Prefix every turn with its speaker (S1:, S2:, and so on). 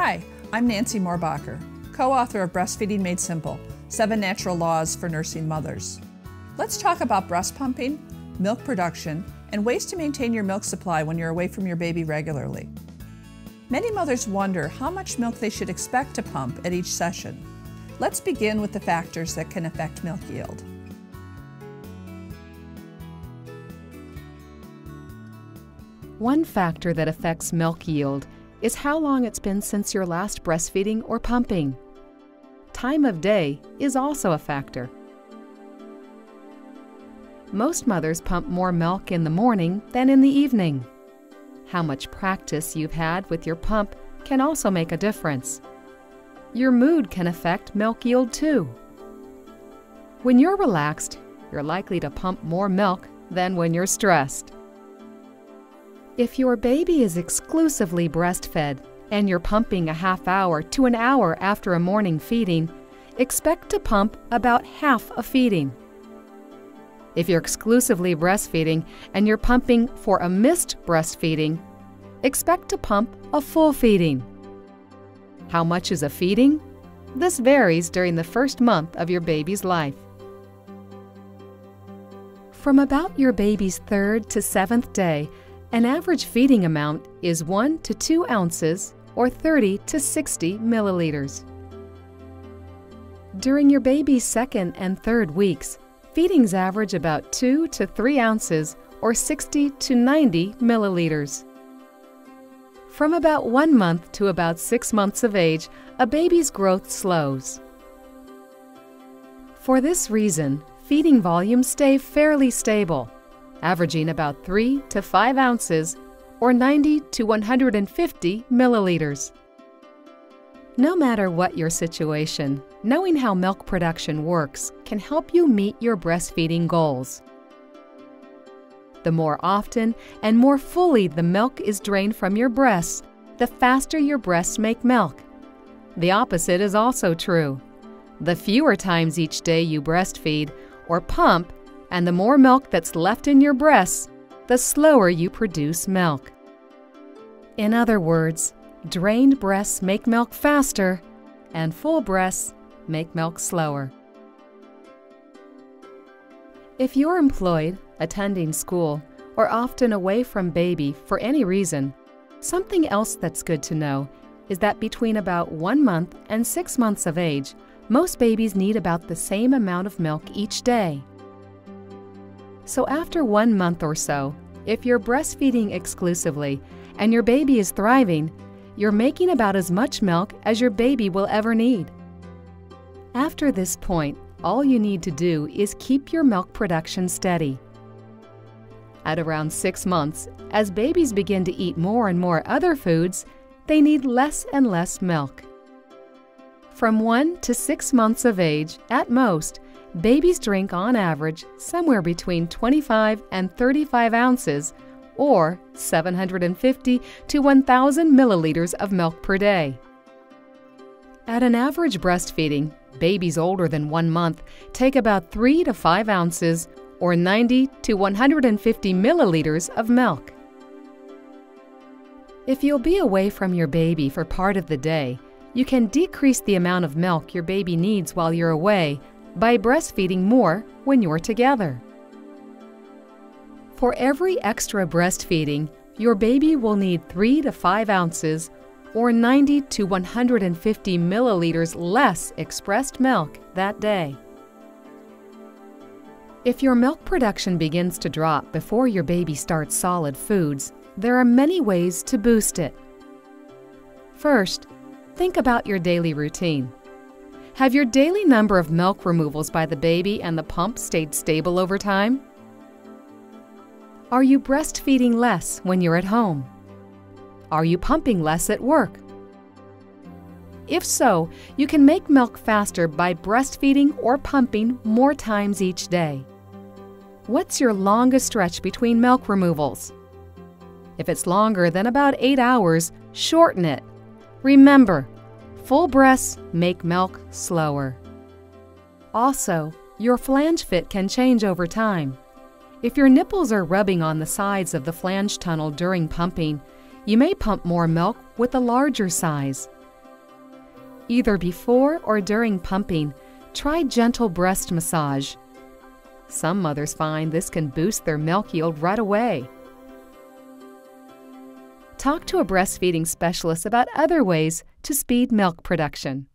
S1: Hi, I'm Nancy Moorbacher, co-author of Breastfeeding Made Simple, 7 Natural Laws for Nursing Mothers. Let's talk about breast pumping, milk production, and ways to maintain your milk supply when you're away from your baby regularly. Many mothers wonder how much milk they should expect to pump at each session. Let's begin with the factors that can affect milk yield.
S2: One factor that affects milk yield is how long it's been since your last breastfeeding or pumping. Time of day is also a factor. Most mothers pump more milk in the morning than in the evening. How much practice you've had with your pump can also make a difference. Your mood can affect milk yield too. When you're relaxed, you're likely to pump more milk than when you're stressed. If your baby is exclusively breastfed and you're pumping a half hour to an hour after a morning feeding, expect to pump about half a feeding. If you're exclusively breastfeeding and you're pumping for a missed breastfeeding, expect to pump a full feeding. How much is a feeding? This varies during the first month of your baby's life. From about your baby's 3rd to 7th day, an average feeding amount is 1 to 2 ounces or 30 to 60 milliliters. During your baby's 2nd and 3rd weeks, feedings average about 2 to 3 ounces or 60 to 90 milliliters. From about 1 month to about 6 months of age, a baby's growth slows. For this reason, feeding volumes stay fairly stable, averaging about 3 to 5 ounces or 90 to 150 milliliters. No matter what your situation, knowing how milk production works can help you meet your breastfeeding goals. The more often and more fully the milk is drained from your breasts, the faster your breasts make milk. The opposite is also true. The fewer times each day you breastfeed or pump, and the more milk that's left in your breasts, the slower you produce milk. In other words, drained breasts make milk faster, and full breasts make milk slower. If you're employed, attending school, or often away from baby for any reason, something else that's good to know is that between about 1 month and 6 months of age, most babies need about the same amount of milk each day. So after 1 month or so, if you're breastfeeding exclusively and your baby is thriving, you're making about as much milk as your baby will ever need. After this point, all you need to do is keep your milk production steady. At around 6 months, as babies begin to eat more and more other foods, they need less and less milk. From 1 to 6 months of age, at most, babies drink on average somewhere between 25 and 35 ounces or 750 to 1,000 milliliters of milk per day. At an average breastfeeding, babies older than 1 month take about 3 to 5 ounces or 90 to 150 milliliters of milk. If you'll be away from your baby for part of the day, you can decrease the amount of milk your baby needs while you're away by breastfeeding more when you're together. For every extra breastfeeding, your baby will need 3 to 5 ounces or 90 to 150 milliliters less expressed milk that day. If your milk production begins to drop before your baby starts solid foods, there are many ways to boost it. First, think about your daily routine. Have your daily number of milk removals by the baby and the pump stayed stable over time? Are you breastfeeding less when you're at home? Are you pumping less at work? If so, you can make milk faster by breastfeeding or pumping more times each day. What's your longest stretch between milk removals? If it's longer than about 8 hours, shorten it. Remember, full breasts make milk slower. Also, your flange fit can change over time. If your nipples are rubbing on the sides of the flange tunnel during pumping, you may pump more milk with a larger size. Either before or during pumping, try gentle breast massage. Some mothers find this can boost their milk yield right away. Talk to a breastfeeding specialist about other ways to speed milk production.